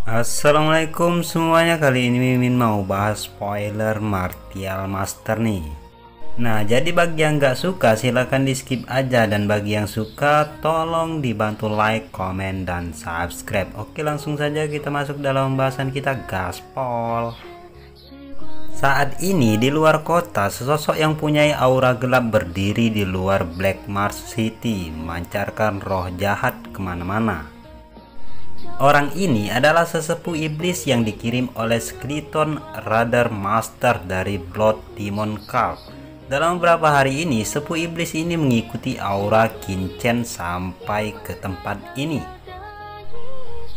Assalamualaikum semuanya, kali ini Mimin mau bahas spoiler Martial Master nih. Nah, jadi bagi yang nggak suka silahkan di skip aja, dan bagi yang suka tolong dibantu like, komen, dan subscribe. Oke, langsung saja kita masuk dalam pembahasan kita, gaspol. Saat ini di luar kota, sesosok yang punya aura gelap berdiri di luar Black Mars City, memancarkan roh jahat kemana-mana. Orang ini adalah sesepuh iblis yang dikirim oleh Skeleton Radar Master dari Blood Demon Cult. Dalam beberapa hari ini, sepuh iblis ini mengikuti aura Kinchen sampai ke tempat ini,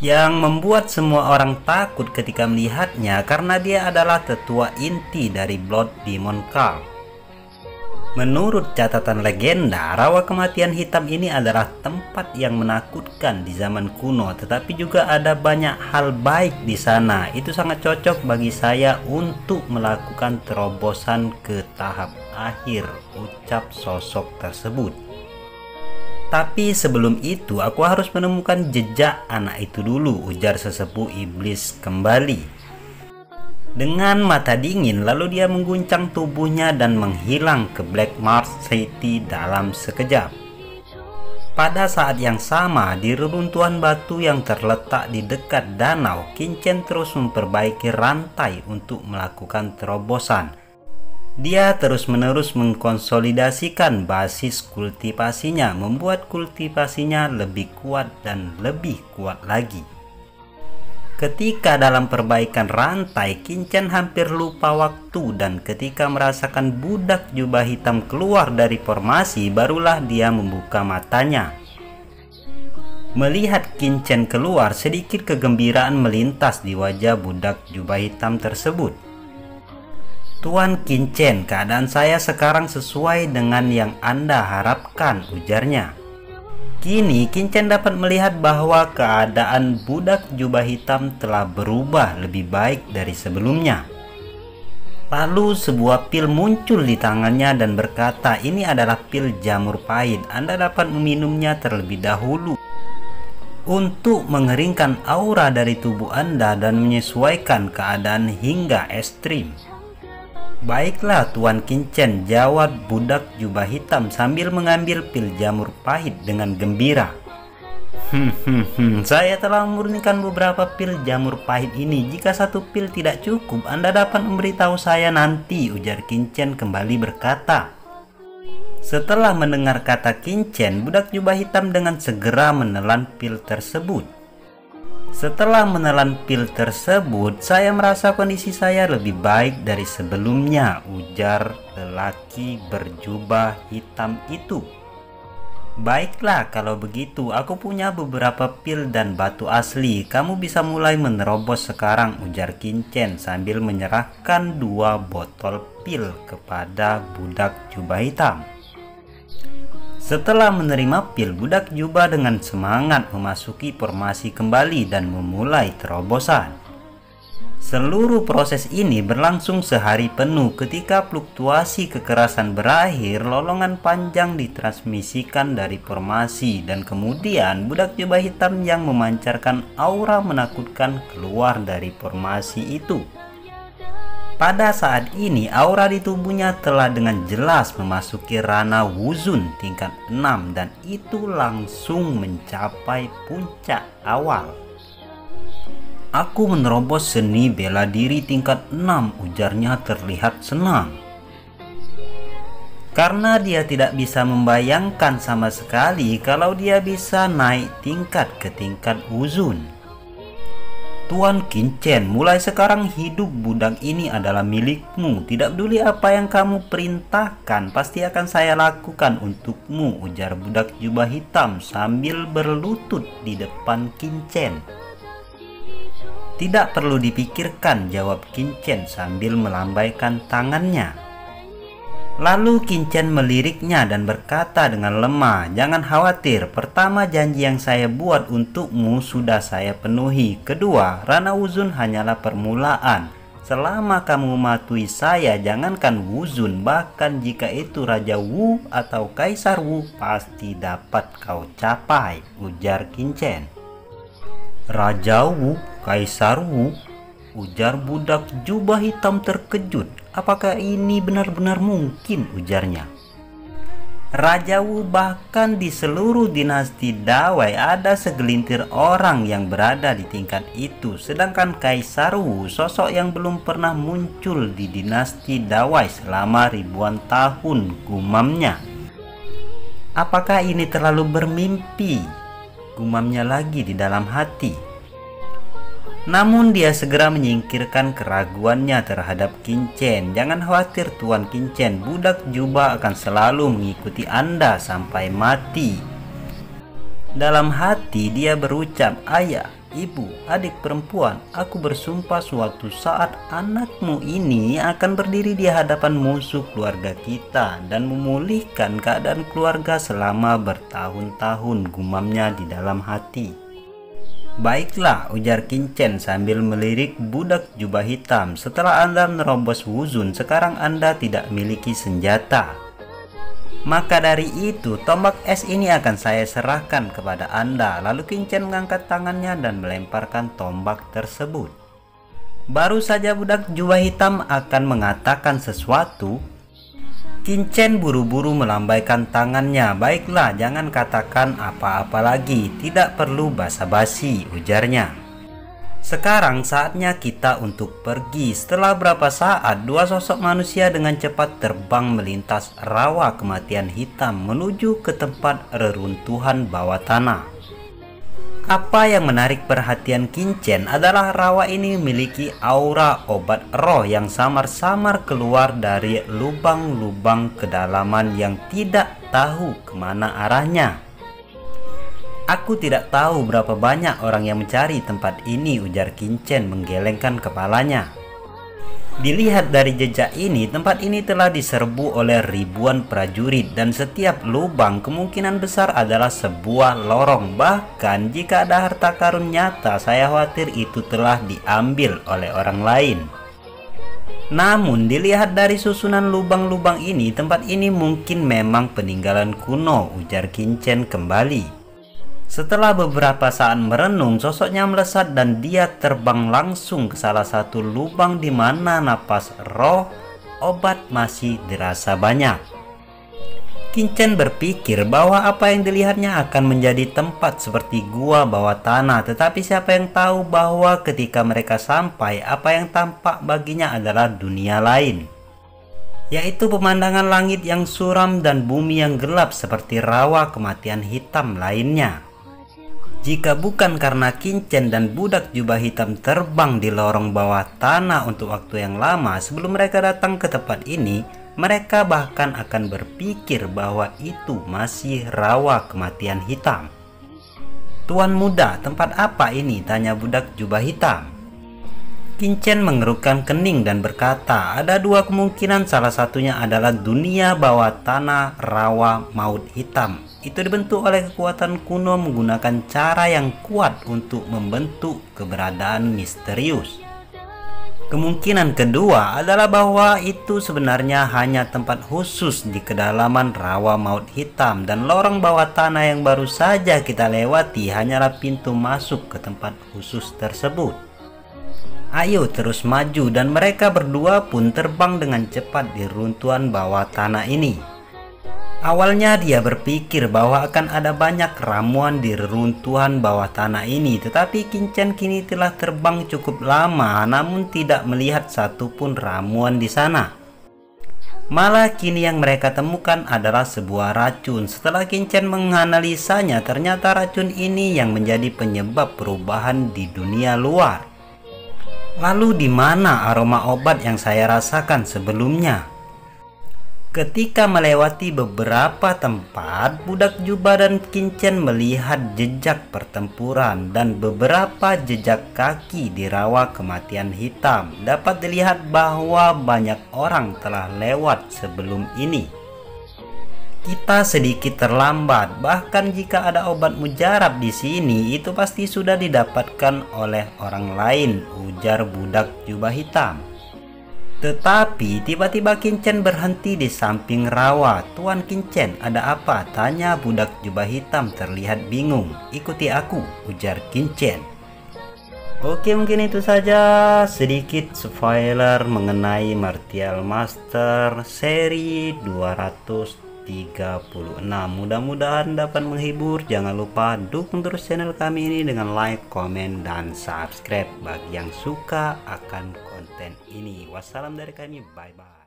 yang membuat semua orang takut ketika melihatnya karena dia adalah tetua inti dari Blood Demon Cult. Menurut catatan legenda, rawa kematian hitam ini adalah tempat yang menakutkan di zaman kuno, tetapi juga ada banyak hal baik di sana. Itu sangat cocok bagi saya untuk melakukan terobosan ke tahap akhir, ucap sosok tersebut. Tapi sebelum itu, aku harus menemukan jejak anak itu dulu, ujar sesepuh iblis kembali. Dengan mata dingin, lalu dia mengguncang tubuhnya dan menghilang ke Black Mars City dalam sekejap. Pada saat yang sama, di reruntuhan batu yang terletak di dekat danau, Kinchen terus memperbaiki rantai untuk melakukan terobosan. Dia terus-menerus mengkonsolidasikan basis kultivasinya, membuat kultivasinya lebih kuat dan lebih kuat lagi. Ketika dalam perbaikan rantai, Kinchen hampir lupa waktu, dan ketika merasakan budak jubah hitam keluar dari formasi, barulah dia membuka matanya. Melihat Kinchen keluar, sedikit kegembiraan melintas di wajah budak jubah hitam tersebut. "Tuan Kinchen, keadaan saya sekarang sesuai dengan yang Anda harapkan," ujarnya. Kini Kinchen dapat melihat bahwa keadaan budak jubah hitam telah berubah lebih baik dari sebelumnya. Lalu sebuah pil muncul di tangannya dan berkata, "Ini adalah pil jamur pahit. Anda dapat meminumnya terlebih dahulu untuk mengeringkan aura dari tubuh Anda dan menyesuaikan keadaan hingga ekstrim." "Baiklah Tuan Kinchen," jawab budak jubah hitam sambil mengambil pil jamur pahit dengan gembira. Saya telah memurnikan beberapa pil jamur pahit ini. Jika satu pil tidak cukup, Anda dapat memberitahu saya nanti," ujar Kinchen kembali berkata. Setelah mendengar kata Kinchen, budak jubah hitam dengan segera menelan pil tersebut. "Setelah menelan pil tersebut, saya merasa kondisi saya lebih baik dari sebelumnya," ujar lelaki berjubah hitam itu. "Baiklah, kalau begitu aku punya beberapa pil dan batu asli. Kamu bisa mulai menerobos sekarang," ujar Kinchen sambil menyerahkan 2 botol pil kepada budak jubah hitam. Setelah menerima pil, budak jubah dengan semangat memasuki formasi kembali dan memulai terobosan. Seluruh proses ini berlangsung sehari penuh. Ketika fluktuasi kekerasan berakhir, lolongan panjang ditransmisikan dari formasi, dan kemudian budak jubah hitam yang memancarkan aura menakutkan keluar dari formasi itu. Pada saat ini, aura di tubuhnya telah dengan jelas memasuki ranah wuzun tingkat 6, dan itu langsung mencapai puncak awal. "Aku menerobos seni bela diri tingkat 6, ujarnya terlihat senang. Karena dia tidak bisa membayangkan sama sekali kalau dia bisa naik tingkat ke tingkat wuzun. "Tuan Kinchen, mulai sekarang hidup budak ini adalah milikmu. Tidak peduli apa yang kamu perintahkan, pasti akan saya lakukan untukmu," ujar budak jubah hitam sambil berlutut di depan Kinchen. "Tidak perlu dipikirkan," jawab Kinchen sambil melambaikan tangannya. Lalu Kinchen meliriknya dan berkata dengan lemah, "Jangan khawatir, pertama, janji yang saya buat untukmu sudah saya penuhi. Kedua, ranah wuzun hanyalah permulaan. Selama kamu mematuhi saya, jangankan wuzun, bahkan jika itu Raja Wu atau Kaisar Wu, pasti dapat kau capai," ujar Kinchen. "Raja Wu, Kaisar Wu, ujar budak jubah hitam terkejut. Apakah ini benar-benar mungkin, ujarnya. Raja Wu, bahkan di seluruh dinasti Dawei ada segelintir orang yang berada di tingkat itu. Sedangkan Kaisar Wu, sosok yang belum pernah muncul di dinasti Dawei selama ribuan tahun, gumamnya. Apakah ini terlalu bermimpi? Gumamnya lagi di dalam hati. Namun dia segera menyingkirkan keraguannya terhadap Qin-Chen. Jangan khawatir Tuan Qin-Chen, budak jubah akan selalu mengikuti Anda sampai mati. Dalam hati dia berucap, ayah, ibu, adik perempuan, aku bersumpah suatu saat anakmu ini akan berdiri di hadapan musuh keluarga kita dan memulihkan keadaan keluarga selama bertahun-tahun, gumamnya di dalam hati. Baiklah, ujar Qin-Chen sambil melirik budak jubah hitam. Setelah Anda menerobos Wuzun, sekarang Anda tidak memiliki senjata. Maka dari itu, tombak es ini akan saya serahkan kepada Anda. Lalu Qin-Chen mengangkat tangannya dan melemparkan tombak tersebut. Baru saja budak jubah hitam akan mengatakan sesuatu, Qin-Chen buru-buru melambaikan tangannya. Baiklah, jangan katakan apa-apa lagi, tidak perlu basa-basi, ujarnya. Sekarang saatnya kita untuk pergi. Setelah berapa saat, dua sosok manusia dengan cepat terbang melintas rawa kematian hitam menuju ke tempat reruntuhan bawah tanah. Apa yang menarik perhatian Qin-Chen adalah rawa ini memiliki aura obat roh yang samar-samar keluar dari lubang-lubang kedalaman yang tidak tahu kemana arahnya. Aku tidak tahu berapa banyak orang yang mencari tempat ini, ujar Qin-Chen menggelengkan kepalanya. Dilihat dari jejak ini, tempat ini telah diserbu oleh ribuan prajurit dan setiap lubang kemungkinan besar adalah sebuah lorong. Bahkan jika ada harta karun nyata, saya khawatir itu telah diambil oleh orang lain. Namun dilihat dari susunan lubang-lubang ini, tempat ini mungkin memang peninggalan kuno, ujar Qin-Chen kembali. Setelah beberapa saat merenung, sosoknya melesat dan dia terbang langsung ke salah satu lubang di mana napas roh obat masih dirasa banyak. Qin-Chen berpikir bahwa apa yang dilihatnya akan menjadi tempat seperti gua bawah tanah, tetapi siapa yang tahu bahwa ketika mereka sampai, apa yang tampak baginya adalah dunia lain, yaitu pemandangan langit yang suram dan bumi yang gelap seperti rawa kematian hitam lainnya. Jika bukan karena Qin-Chen dan budak jubah hitam terbang di lorong bawah tanah untuk waktu yang lama sebelum mereka datang ke tempat ini, mereka bahkan akan berpikir bahwa itu masih rawa kematian hitam. Tuan muda, tempat apa ini? Tanya budak jubah hitam. Qin-Chen mengerutkan kening dan berkata, ada dua kemungkinan, salah satunya adalah dunia bawah tanah rawa maut hitam. Itu dibentuk oleh kekuatan kuno menggunakan cara yang kuat untuk membentuk keberadaan misterius. Kemungkinan kedua adalah bahwa itu sebenarnya hanya tempat khusus di kedalaman rawa maut hitam dan lorong bawah tanah yang baru saja kita lewati hanyalah pintu masuk ke tempat khusus tersebut. Ayo terus maju, dan mereka berdua pun terbang dengan cepat di runtuhan bawah tanah ini. Awalnya dia berpikir bahwa akan ada banyak ramuan di reruntuhan bawah tanah ini, tetapi Qin-Chen kini telah terbang cukup lama namun tidak melihat satupun ramuan di sana. Malah kini yang mereka temukan adalah sebuah racun. Setelah Qin-Chen menganalisanya, ternyata racun ini yang menjadi penyebab perubahan di dunia luar. Lalu di mana aroma obat yang saya rasakan sebelumnya? Ketika melewati beberapa tempat, budak jubah dan Qin-Chen melihat jejak pertempuran dan beberapa jejak kaki di rawa kematian hitam. Dapat dilihat bahwa banyak orang telah lewat sebelum ini. Kita sedikit terlambat, bahkan jika ada obat mujarab di sini, itu pasti sudah didapatkan oleh orang lain, ujar budak jubah hitam. Tetapi tiba-tiba Qin-Chen berhenti di samping rawa. Tuan Qin-Chen, ada apa? Tanya budak jubah hitam terlihat bingung. Ikuti aku, ujar Qin-Chen. Oke, mungkin itu saja sedikit spoiler mengenai Martial Master seri 236. Mudah-mudahan dapat menghibur. Jangan lupa dukung terus channel kami ini dengan like, komen, dan subscribe bagi yang suka akan konten ini. Wassalam dari kami, bye bye.